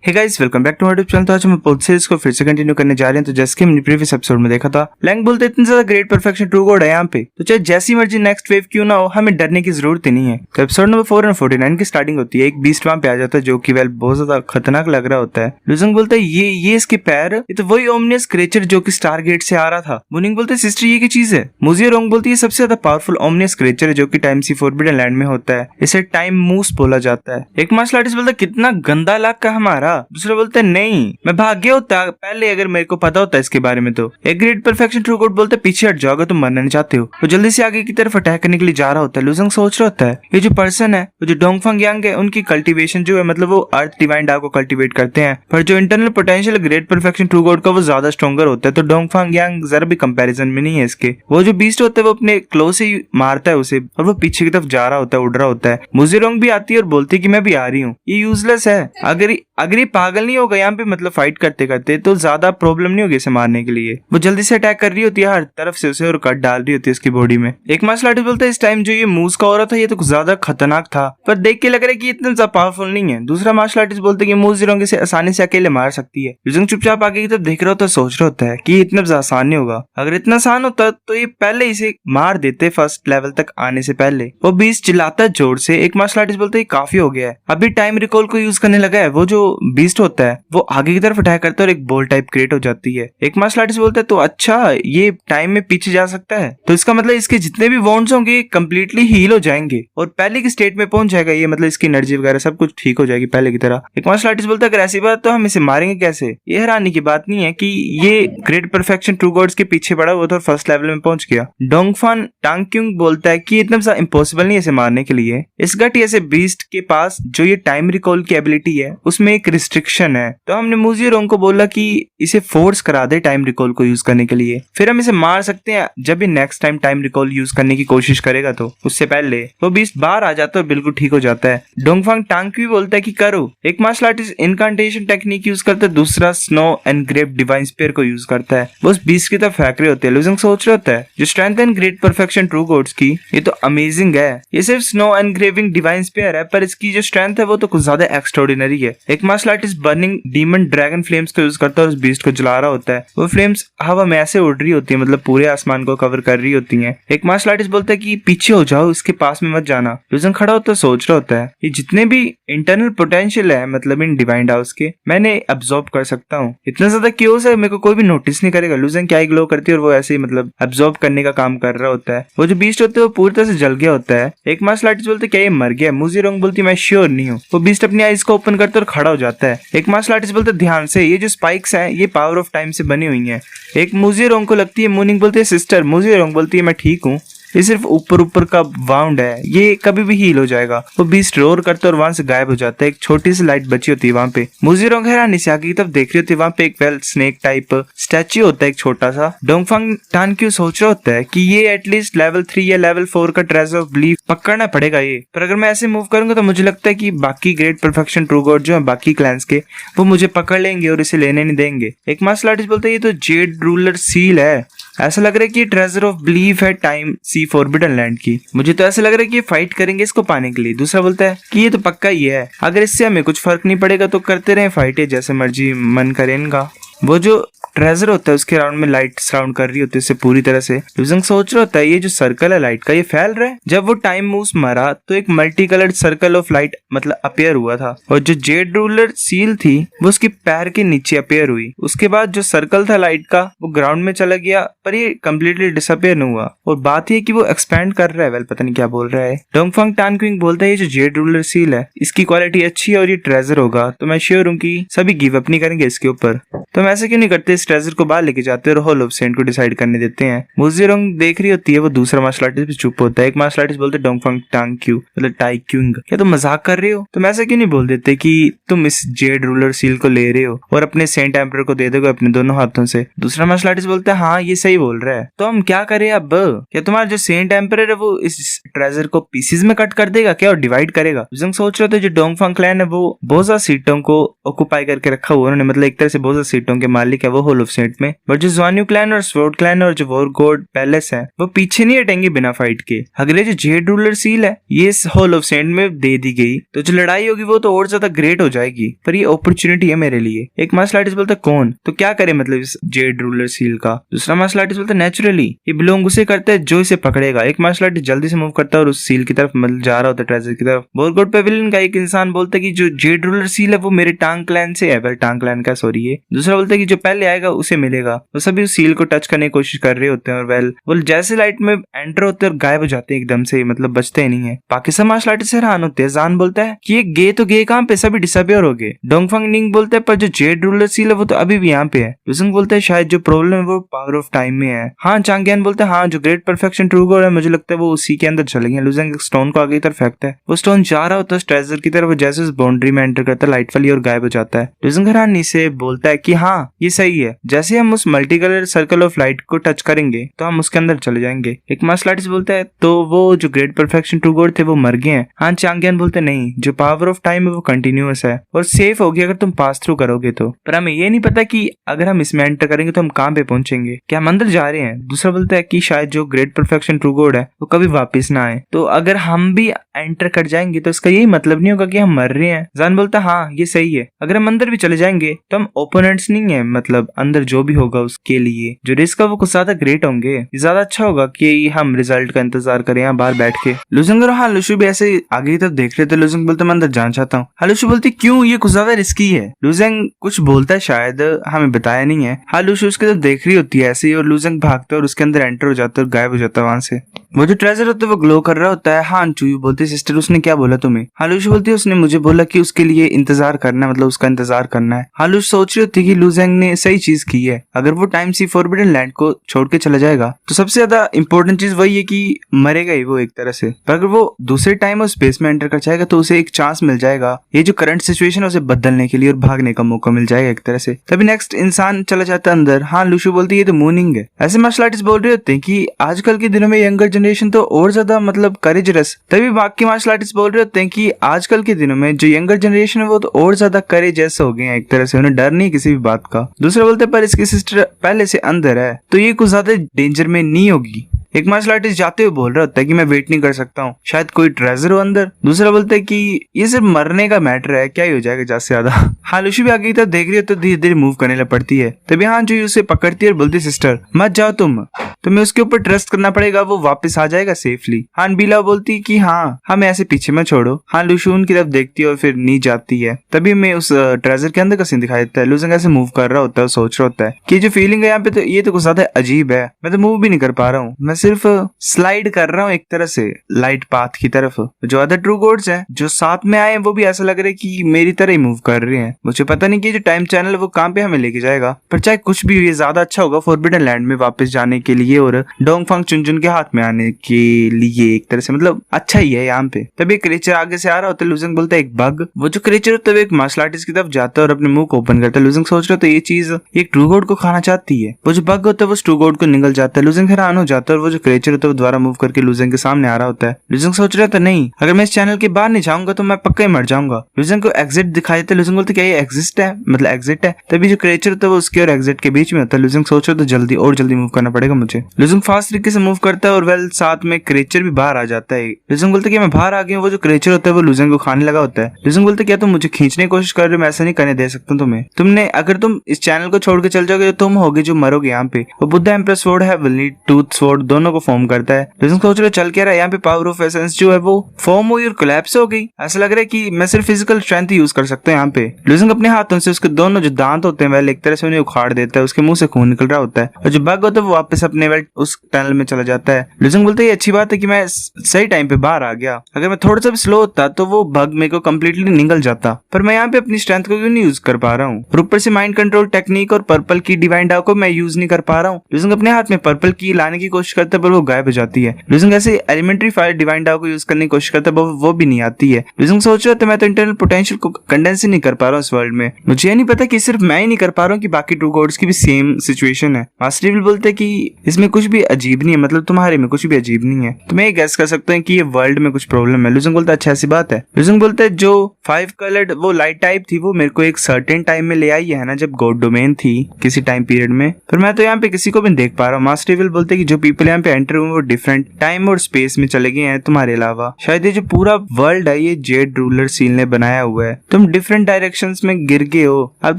Hey guys, welcome back to my YouTube channel. तो आज हम पोस्ट सीरीज को फिर से कंटिन्यू करने जा रहे हैं। तो जैसे कि हमने प्रीवियस एपिसोड में देखा था, लैंग बोलते इतनी ज्यादा ग्रेट परफेक्शन ट्रू गॉड है यहाँ पे, तो चाहे जैसी मर्जी नेक्स्ट वेव क्यों ना हो, हमें डरने की जरूरत ही नहीं है। तो एपिसोड नंबर 449 की स्टार्टिंग होती है। एक बीस्ट वहां पे आ जाता है जो कि वेल बहुत ज्यादा खतरनाक लग रहा होता है। लुजंग बोलता है ये इसके पैर, ये तो वही ओमनियस क्रिएचर जो कि स्टारगेट से आ रहा था। मुनिंग बोलते सिस्टर ये की चीज है। मुझे रोंग बोलती है सबसे ज्यादा पावरफुल ओमनियस क्रिएचर है जो कि टाइम सी फॉरबिडन लैंड में होता है। इसे टाइम मूस बोला जाता है। एक मार्शल आर्टिस्ट बोलता है कितना गंदा इलाका हमारा। दूसरा बोलता है नहीं, मैं भाग गया होता पहले अगर मेरे को पता होता इसके बारे में। तो एक ग्रेट परफेक्शन ट्रू गॉड बोलते पीछे हट जाओगे, तुम मरना नहीं चाहते हो। वो जल्दी से आगे की तरफ अटैक करने के लिए जा रहा होता है। लुजंग सोच रहा होता है ये जो पर्सन है, वो जो डोंगफंग यांग है, उनकी कल्टीवेशन जो है मतलब वो अर्थ डिवाइन डार्क को कल्टीवेट करते हैं, पर जो internal potential great perfection true God का वो ज्यादा स्ट्रॉन्गर होता है। तो डोंगफंग यांग जरा भी कंपैरिजन में नहीं है इसके। वो जो बीस्ट होता है वो अपने क्लो से मारता है उसे, और वो पीछे की तरफ जा रहा होता है, उड़ रहा होता है। मुजीरोंग भी आती है और बोलती है कि मैं भी आ रही हूँ। ये यूजलेस है। अगर ये पागल नहीं होगा यहाँ पे मतलब फाइट करते करते, तो ज्यादा प्रॉब्लम नहीं होगी इसे मारने के लिए। वो जल्दी से अटैक कर रही होती है हर तरफ से उसे, और कट डाल रही होती है उसकी बॉडी में। एक मार्शल आर्टिस्ट बोलता है इस टाइम जो ये मूव्स का हो रहा था ये तो कुछ ज्यादा खतरनाक था, पर देख के लग रहा है कि इतना ज्यादा पावरफुल नहीं है। दूसरा मार्शल आर्टिस्ट बोलते हैं कि मुजीरोंग इसे आसानी से अकेले मार सकती है। युजंग चुपचाप आगे की तरफ देख रहा होता है, सोच रहा होता है कि इतना ज्यादा आसान नहीं होगा। अगर इतना आसान होता तो ये पहले इसे मार देते फर्स्ट लेवल तक आने से पहले। वो बीस्ट चिल्लाता है जोर से। एक मार्शल आर्टिस्ट बोलता है काफी हो गया है, अभी टाइम रिकॉल को यूज करने लगा है। वो जो बीस्ट होता है वो आगे की तरफ अटैक करता है और एक बॉल टाइप क्रिएट हो जाती है। एक मार्शल आर्टिस्ट बोलता है तो अच्छा ये टाइम में पीछे जा सकता है, तो इसका मतलब इसके जितने भी वॉन्ड्स होंगे कंप्लीटली हील हो जाएंगे और पहले की स्टेट में पहुंच जाएगा ये, मतलब इसकी एनर्जी वगैरह सब कुछ ठीक हो जाएगी पहले की तरह। एक मार्शल आर्टिस्ट बोलता है अगर ऐसी बात तो हम इसे मारेंगे कैसे। ये हैरानी की बात नहीं है कि ये ग्रेट परफेक्शन ट्रू गॉड्स के पीछे पड़ा, वो तो फर्स्ट लेवल में पहुंच गया। डोंगफान टांगक्यूंग बोलता है कि इतना ज्यादा इम्पॉसिबल नहीं है इसे मारने के लिए। इस गटी ऐसे बीस्ट के पास जो ये टाइम रिकॉल की एबिलिटी है उसमें एक रिस्ट्रिक्शन है, तो हमने मुजीरोंग को बोला कि इसे फोर्स करा दे टाइम रिकॉल को यूज करने के लिए, फिर हम इसे मार सकते हैं जब भी next time time recall use करने की कोशिश करेगा। तो उससे पहले वो बीस्ट बाहर आ जाता है और बिल्कुल ठीक हो जाता है। डोंगफांग टांगक्यू बोलता है कि करो। एक मार्शल आर्टिस्ट इनकांटेशन टेक्निक यूज करता है, दूसरा स्नो एनग्रेव्ड डिवाइन स्पीयर को यूज करता है। वो उस बीस्ट की तरफ फेंक रहे होते हैं। लुजंग सोच रहा होता है जो strength and great perfection true gods की ये तो अमेजिंग है, ये सिर्फ स्नो एनग्रेविंग डिवाइन स्पीयर है, पर इसकी जो स्ट्रेंथ है वो तो कुछ ज्यादा एक्स्ट्राऑर्डिनरी है। एक martial artist burning demon dragon flames को यूज करता है और उस बीस्ट को जला रहा होता है। वो फ्लेम्स हवा में ऐसे उड़ रही होती है, मतलब पूरे आसमान को कवर कर रही होती हैं। एक मार्शल आर्टिस्ट बोलता है कि पीछे हो जाओ, इसके पास में मत जाना। लुजंग खड़ा होता है, सोच रहा होता है ये जितने भी इंटरनल पोटेंशियल है मतलब इन डिवाइन हाउस के, मैंने अब्सॉर्ब कर सकता हूँ। इतना ज्यादा क्योस है मेरे को कोई भी नोटिस नहीं करेगा। लुजंग क्या ही ग्लो करती है और वो ऐसे ही मतलब अब्सॉर्ब करने का काम कर रहा होता है। वो जो बीस्ट होता है वो पूरी तरह से जल गया होता है। एक मार्शल आर्टिस्ट बोलते क्या ये मर गया। मुजीरोंग बोलती मैं श्योर नहीं हूँ। वो बीस्ट अपनी आईज को ओपन करता है और खड़ा हो जाता है। एक मार्शल आर्टिस्ट बोलते ध्यान से, ये जो स्पाइक्स हैं ये पावर ऑफ टाइम से बनी हुई हैं। एक मुजीरोंग को लगती है, मुनिंग बोलती है सिस्टर। मुजीरोंग बोलती है मैं ठीक हूँ, ये सिर्फ ऊपर ऊपर का वाउंड है, ये कभी भी हील हो जाएगा। वो बीस्ट रोर करता है और वहां से गायब हो जाता है। एक छोटी सी लाइट बची होती है वहां पे। मुजीरोंग हैरानी से आगे की तरफ देख रही होती है, वहां पे एक वेल स्नेक टाइप स्टैच्यू होता है एक छोटा सा। डोंगफंग टांगक्यू सोच रहा होता है कि ये एटलीस्ट लेवल 3 या लेवल 4 का ट्रेजर ऑफ बिलीफ पकड़ना पड़ेगा ये, पर अगर मैं ऐसे मूव करूंगा तो मुझे लगता है कि बाकी ग्रेट परफेक्शन ट्रू गॉड जो है बाकी क्लैंस के, वो मुझे पकड़ लेंगे और इसे लेने नहीं देंगे। एक मार्शल आर्टिस्ट बोलता है ये तो जेड रूलर सील है, ऐसा लग रहा है कि ट्रेजर ऑफ बिलीफ है टाइम सी फॉरबिडन लैंड की। मुझे तो ऐसा लग रहा है कि ये फाइट करेंगे इसको पाने के लिए। दूसरा बोलता है कि ये तो पक्का ही है, अगर इससे हमें कुछ फर्क नहीं पड़ेगा तो करते रहे फाइट, जैसे मर्जी मन करे इनका। वो जो ट्रेजर होता है उसके राउंड में लाइट सराउंड कर रही होती है उससे पूरी तरह से। लुजंग सोच रहा होता है ये जो सर्कल है लाइट का ये फैल रहा है। जब वो टाइम मूव्स मरा तो एक multi coloured circle of light मतलब अपीयर हुआ था, और जो जेड रूलर सील थी वो उसके पैर के नीचे अपीयर हुई। उसके बाद जो सर्कल था लाइट का वो ग्राउंड में चला गया, पर ये कम्प्लीटली डिसअपीयर नहीं हुआ। और बात ये कि वो एक्सपैंड कर रहा है, वेल पता नहीं क्या बोल रहा है। डोंगफंग टांगक्यूंग बोलता है ये जो जेड रूलर सील है इसकी क्वालिटी अच्छी है और ये ट्रेजर होगा, तो मैं श्योर हूँ कि सभी गिव अप नहीं करेंगे इसके ऊपर। तो हम ऐसे क्यों नहीं करते, इस ट्रेजर को बाहर लेके जाते हैं और हॉल ऑफ सेंट को डिसाइड करने देते हैं। मुजीरोंग देख रही होती है, वो दूसरा मार्शल आर्टिस्ट भी चुप होता है। एक मार्शल आर्टिस्ट बोलते डोंगफंग टांगक्यू मतलब टाइक्यूंग, क्या तुम मजाक कर रहे हो। तुम ऐसा क्यों नहीं बोल देते कि तुम इस जेड रूलर सील को ले रहे हो और अपने सेंट एम्परर को दे दोगे अपने दोनों हाथों से। दूसरा मार्शल आर्टिस्ट बोलता है हाँ ये सही बोल रहा है, तो हम क्या करें अब। क्या तुम्हारा जो सेंट एम्परर है वो इस ट्रेजर को पीसेस में कट कर देगा क्या और डिवाइड करेगा। लुजंग सोच रहे थे जो डोंगफंग क्लैन है वो बहुत ज्यादा सीटों को ऑक्यूपाई करके रखा हुआ उन्होंने, मतलब एक तरह से बहुत ज्यादा सीटों के मालिक है वो होल ऑफ सेंट में, बट जो ज़ुआन्यू क्लैन और स्वॉर्ड क्लैन और जो वॉरगोड पैलेस है वो पीछे नहीं हटेंगे बिना फाइट के। अगले जो जेड रूलर सील है ये इस होल ऑफ सेंट में दे दी गई तो जो लड़ाई होगी वो तो और ज्यादा ग्रेट हो जाएगी, पर ये अपॉर्चुनिटी है मेरे लिए। एक मार्शल आर्टिस्ट बोलता कौन, तो क्या करे मतलब इस जेड रूलर सील का। दूसरा मार्शल आर्टिस्ट बोलता नेचुरली ये बिलोंग उसे करता है जो इसे पकड़ेगा। एक मार्शल आर्टिस्ट जल्दी से मूव करता है और उस सील की तरफ मतलब जा रहा होता है ट्रेजर की तरफ। वॉरगोड पेविलियन का एक इंसान बोलता है कि जो जेड रूलर सील है वो मेरे टांग क्लैन से है, वेल टांग क्लैन का सॉरी है। दूसरा बोलता है कि जो पहले आएगा उसे मिलेगा। वो सभी उस सील को टच करने की कोशिश कर रहे होते हैं और वेल वो जैसे लाइट में एंटर होते हैं और गायब हो जाते हैं एकदम से, मतलब बचते ही नहीं है। बाकी सब मार्शल आर्टिस्ट हैरान होते हैं। जान बोलता है कि ये गे तो गे कहाँ पे, सभी डिसअपियर हो गए। डोंगफंग निंग बोलता है पर जो जेड रूलर सील है वो तो अभी भी यहाँ पे है। लुजंग बोलता है शायद जो प्रॉब्लम है वो पावर ऑफ टाइम में है। हाँ चांगियान बोलता है हाँ जो ग्रेट परफेक्शन ट्रू गॉड है मुझे लगता है वो उसी के अंदर चले गए। लुजंग स्टोन को आगे की तरफ फेंकता है, वो स्टोन जा रहा होता है ट्रेजर की तरफ, जैसे उस बाउंड्री में एंटर करता है लाइट वाली और गायब हो जाता है। लुजंग हैरानी से बोलता है कि हाँ ये सही है, जैसे हम उस multi colour circle of light को टच करेंगे तो हम उसके अंदर चले जाएंगे। एक मार्शल आर्टिस्ट बोलता है तो वो जो ग्रेट परफेक्शन ट्रू गॉड थे वो मर गए हैं। हाँ चांगियान बोलते नहीं, जो पावर ऑफ टाइम है वो कंटिन्यूअस है और सेफ होगी अगर तुम पास थ्रू करोगे तो, पर हमें ये नहीं पता कि अगर हम इसमें एंटर करेंगे तो हम कहाँ पे पहुंचेंगे, क्या हम अंदर जा रहे हैं। दूसरा बोलता है कि शायद जो ग्रेट परफेक्शन ट्रू गॉड है वो कभी वापस ना आए, तो अगर हम भी एंटर कर जाएंगे तो इसका यही मतलब नहीं होगा कि हम मर रहे हैं। जान बोलता है हाँ ये सही है, अगर हम अंदर भी चले जाएंगे तो हम ओपोनेंट्स नहीं है, मतलब अंदर जो भी होगा उसके लिए जो रिस्क है वो कुछ ज्यादा ग्रेट होंगे। ज्यादा अच्छा होगा कि हम रिजल्ट का इंतजार करें यहाँ बाहर बैठ के। लुजंग और हाँ लुशु भी ऐसे आगे की तरफ देख रहे थे। लुजंग बोलते मैं अंदर जाना चाहता हूँ। हाँ लुशु बोलती क्यों, ये कुछ ज्यादा रिस्की है। लुजंग कुछ बोलता है शायद हमें बताया नहीं है। हाँ लुशु उसके तरफ देख रही होती है ऐसे ही और लुजंग भागता है और उसके अंदर एंटर हो जाता है और गायब हो जाता है वहां से। वो जो ट्रेजर होता है वो ग्लो कर रहा होता है। हाँ चूयू बोलती सिस्टर उसने क्या बोला तुम्हें। हालूश बोलती है उसने मुझे बोला कि उसके लिए इंतजार करना है, मतलब उसका इंतजार करना है। हालूश सोच रही होती है कि लुजंग ने सही चीज की है, अगर वो टाइम सी फॉरबिडन लैंड को छोड़ के चला जाएगा तो सबसे ज्यादा इंपॉर्टेंट चीज वही है कि मरेगा ही वो एक तरह से, पर अगर वो दूसरे टाइम और स्पेस में एंटर कर जाएगा तो उसे एक चांस मिल जाएगा ये जो करंट सिचुएशन है उसे बदलने के लिए और भागने का मौका मिल जाएगा एक तरह से। तभी नेक्स्ट इंसान चला जाता है अंदर। हाँ लुशु बोलती है ये तो मूनिंग है। ऐसे मार्शल आर्टिस्ट बोल रहे होते हैं कि आजकल के दिनों में यंगर जनरेशन तो और ज्यादा मतलब करेजरस। तभी बाकी मार्शल आर्टिस्ट बोल रहे होते हैं कि आजकल के दिनों में जो यंगर जनरेशन है वो तो और ज्यादा करेजस हो गए हैं एक तरह से, उन्हें डर नहीं किसी भी बात का। दूसरा बोलते पर इसकी सिस्टर पहले से अंदर है तो ये कुछ ज्यादा डेंजर में नहीं होगी। एक मार्शल आर्टिस्ट जाते हुए बोल रहा होता है कि मैं वेट नहीं कर सकता हूँ, शायद कोई ट्रेजर हो अंदर। दूसरा बोलता है कि ये सिर्फ मरने का मैटर है, क्या ही हो जाएगा ज्यादा से ज्यादा। हाँ लुशु भी आगे की तरफ देख रही हो तो धीरे धीरे मूव करने लग पड़ती है। तभी हाँ जो उसे पकड़ती है और बोलती सिस्टर मत जाओ तुम्हें उसके ऊपर ट्रस्ट करना पड़ेगा, वो वापस आ जाएगा सेफली। हाँ बीला बोलती कि हाँ हमें ऐसे पीछे मत छोड़ो। हाँ लुशु उनकी तरफ देखती है और फिर नी जाती है। तभी मैं उस ट्रेजर के अंदर का सीन दिखाई देता है। लुजंग ऐसे मूव कर रहा होता है, सोच रहा होता है कि जो फीलिंग है यहाँ पे तो ये तो कुछ ज्यादा अजीब है, मैं तो मूव भी नहीं कर पा रहा हूँ, मैं सिर्फ स्लाइड कर रहा हूँ एक तरह से लाइट पाथ की तरफ। जो अदर ट्रू गॉड्स हैं जो साथ में आए वो भी ऐसा लग रहा है कि मेरी तरह ही मूव कर रहे हैं। मुझे पता नहीं कि जो टाइम चैनल है वो कहाँ पे हमें लेके जाएगा, पर चाहे कुछ भी ये ज्यादा अच्छा होगा फॉरबिडन लैंड में वापस जाने के लिए और डोंगफंग चुनचुन के हाथ में आने के लिए एक तरह से, मतलब अच्छा ही है यहाँ पे। तभी एक क्रिएचर आगे से आ रहा होता है। लुजंग बोलता है एक बग। वो जो क्रिएचर होता है एक मार्शल आर्टिस्ट की तरफ जाता है और अपने मुंह को ओपन करता है। लुजंग सोच रहा होता है ये चीज एक ट्रू गॉड को खाना चाहती है। वो जो बग होता है वो ट्रू गॉड को निगल जाता है। लुजंग हैरान हो जाता है और वो जो क्रिएचर होता है वो दोबारा मूव करके लुजंग के सामने आ रहा होता है। लुजंग सोच रहा था नहीं अगर मैं इस चैनल के बाहर नहीं जाऊंगा तो मैं पक्का ही मर जाऊंगा। लुजंग को एग्जिट दिखाई देता है। लुजंग बोलते क्या ये एग्जिस्ट है, मतलब एग्जिट है। तभी जो क्रिएचर होता है वो उसके और एग्जिट के बीच में होता है। लुजंग सोच रहा तो जल्दी और जल्दी मूव करना पड़ेगा मुझे। लुजंग फास्ट तरीके से मूव करता है और वेल साथ में क्रिएचर भी बाहर आ जाता है। लुजंग बोलते मैं बाहर आ गया। वो जो क्रिएचर होता है वो लुजंग को खाने लगा होता है। लुजंग बोलते क्या तुम मुझे खींचने की कोशिश कर रहे हो, मैं ऐसा नहीं करने दे सकता तुम्हें। तुमने अगर तुम इस चैनल को छोड़ के चल जाओगे तो तुम होगे जो मरोगे यहाँ पे। वो बुद्धा एम्प्रेस स्वॉर्ड है विल नीड टूथ स्वॉर्ड दोनों को फॉर्म करता है। लुजंग सोच रहे चल क्या रहा है यहाँ पे पावर ऑफ एसेंस जो है वो फॉर्म हुई और कोलैप्स हो गई। ऐसा लग रहा है कि मैं सिर्फ फिजिकल स्ट्रेंथ यूज कर सकता हूँ यहाँ पे। लुजंग अपने हाथों से उसके दोनों जो दांत होते हैं वेल एक तरह से उन्हें उखाड़ देता है, उसके मुंह से खून निकल रहा होता है और जो बग होता है वो वापस अपने वेल उस टनल में चला जाता है। लुजंग बोलते ये अच्छी बात है कि मैं सही टाइम पे बाहर आ गया, अगर मैं थोड़ा सा भी स्लो होता तो वो बग मेरे को कम्प्लीटली निगल जाता, पर मैं यहाँ पे अपनी स्ट्रेंथ को क्यों नहीं यूज कर पा रहा हूँ। ऊपर से माइंड कंट्रोल टेक्निक और पर्पल की डिवाइन डाव को मैं यूज नहीं कर पा रहा हूँ। लुजंग अपने हाथ में पर्पल की लाने की कोशिश करता है पर वो गायब हो जाती है। लुजंग ऐसे एलिमेंट्री फायर डिवाइन डाव को यूज करने की कोशिश करता है वो भी नहीं आती है। लुजंग सोच रहा था मैं तो इंटरनल पोटेंशियल को कंडेंस ही नहीं कर पा रहा हूँ इस वर्ल्ड में। मुझे ये नहीं पता कि सिर्फ मैं ही नहीं कर पा रहा हूँ कि बाकी ट्रू गॉड्स की भी सेम सिचुएशन है। मास्टर इविल बोलते कि इसमें इसमें कुछ भी अजीब नहीं है, मतलब तुम्हारे में कुछ भी अजीब नहीं है। तुम ये गैस कर सकते हैं कि ये वर्ल्ड में कुछ प्रॉब्लम है। लुजंग बोलता है अच्छा ऐसी बात है। लुजंग बोलता है जो 5 कलर्ड वो लाइट टाइप थी वो मेरे को एक सर्टेन टाइम में ले आई है ना, जब गॉड डोमेन थी किसी टाइम पीरियड में, पर मैं तो यहाँ पे किसी को भी देख पा रहा हूँ। मास्टर इविल बोलते हैं कि जो पीपल यहाँ पे एंटर हुए वो डिफरेंट टाइम और स्पेस में चले गए हैं तुम्हारे अलावा। शायद ये जो पूरा वर्ल्ड है ये जेड रूलर सील ने बनाया हुआ है। तुम डिफरेंट डायरेक्शंस में गिर गए हो, अब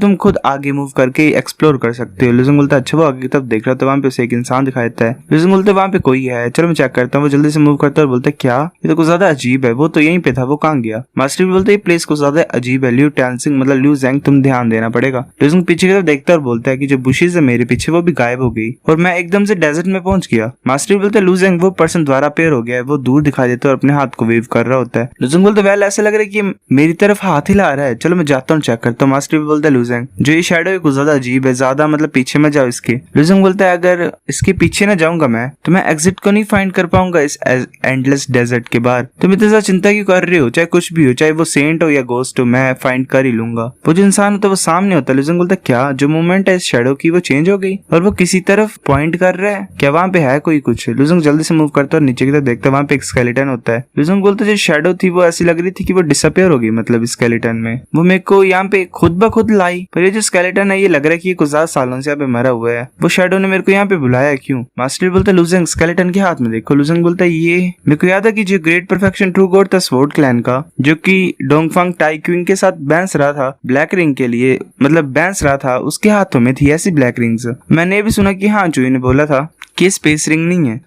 तुम खुद आगे मूव करके एक्सप्लोर कर सकते हो। लुजंग बोलता है अच्छा, वो आगे की तरफ देख रहा तो वहाँ पे उसे एक इंसान दिखाई देता है। लुजंग बोलते वहाँ पे कोई है, चलो मैं चेक करता हूँ। वो जल्दी से मूव करता है और बोलता है क्या, ये तो कुछ ज्यादा अजीब है, वो तो यहीं पे था, वो कहाँ गया। मास्टर बोलते है प्लेस कुछ ज्यादा अजीब है, लिu टांसिंग मतलब लिu ज़ेंग, तुम ध्यान देना पड़ेगा। लुजंग पीछे की तरफ देखता है और बोलता है कि जो बुशेस है मेरे पीछे वो भी गायब हो गई और मैं एकदम से डेजर्ट में पहुंच गया। मास्टर बोलते है लिu ज़ेंग वो पर्सन द्वारा पेयर हो गया है, वो दूर दिखाई देता है और अपने हाथ को वेव कर रहा होता है। लुजंग बोलते वेल ऐसा लग रहा है कि मेरी तरफ हाथ हिला रहा है, चलो मैं जाता हूँ चेक करता हूँ। मास्टर बोलता है लिu ज़ेंग जो ये शैडो है कुछ ज्यादा अजीब है, ज्यादा मतलब पीछे में जाओ इसके। लुजंग बोलता है अगर इसके पीछे ना जाऊंगा मैं तो मैं एग्जिट को नहीं फाइंड कर पाऊंगा इस एंडलेस डेजर्ट के बाहर। तुम इतनी ज्यादा चिंता क्यों कर रहे हो, चाहे कुछ भी हो, चाहे वो सेंट हो या गोस्ट हो, मैं फाइंड कर ही लूंगा। वो जो इंसान होता है वो सामने होता है। लुजंग बोलता है क्या, जो मूवमेंट है इस शैडो की वो चेंज हो गई और वो किसी तरफ पॉइंट कर रहा है, क्या वहाँ पे है कोई कुछ। लुजंग जल्दी से मूव करता है और नीचे की तरफ देखता है, वहाँ पे एक स्केलेटन होता है। लुजंग बोलता है जो शैडो थी वो ऐसी लग रही थी कि वो डिसअपियर हो गई, मतलब स्केलेटन में वो मेरे को यहाँ पे खुद ब खुद लाई, पर ये जो स्केलेटन है ये लग रहा है कि ये कुछ ज्यादा सालों से यहाँ पे मरा हुआ है। वो शैडो ने मेरे को यहाँ पे बुलाया क्यों। मास्टर बोलता है लुजंग स्केलेटन के हाथ में देखो। लुजंग बोलता है ये मेरे को याद है कि जो ग्रेट परफेक्शन ट्रू गॉड था स्वॉर्ड क्लैन का, जो कि डोंगफंग टाइक्विंग के साथ बैंस रहा था ब्लैक रिंग के लिए, मतलब बैंस रहा था, उसके हाथों में थी ऐसी ब्लैक रिंग्स। मैंने ये भी सुना कि हाँ चूई ने बोला था कि स्पेस रिंग नहीं है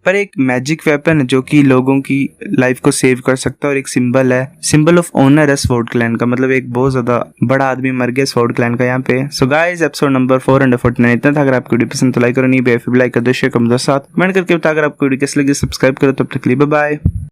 पर एक मैजिक वेपन है जो कि लोगों की लाइफ को सेव कर सकता है और एक सिंबल है, सिंबल ऑफ ऑनर है स्वॉर्ड क्लैन का, मतलब एक बहुत ज्यादा बड़ा आदमी मर गया स्वॉर्ड क्लैन का यहाँ पे। सो गाइस एपिसोड नंबर 449 इतना था। अगर आपको वीडियो पसंद तो लाइक करो, नहीं लाइक कर दो, शेयर करो, साथ कमेंट करके बता। अगर आपको वीडियो कैसी लगी सब्सक्राइब करो। तब तक के लिए बाय बाय।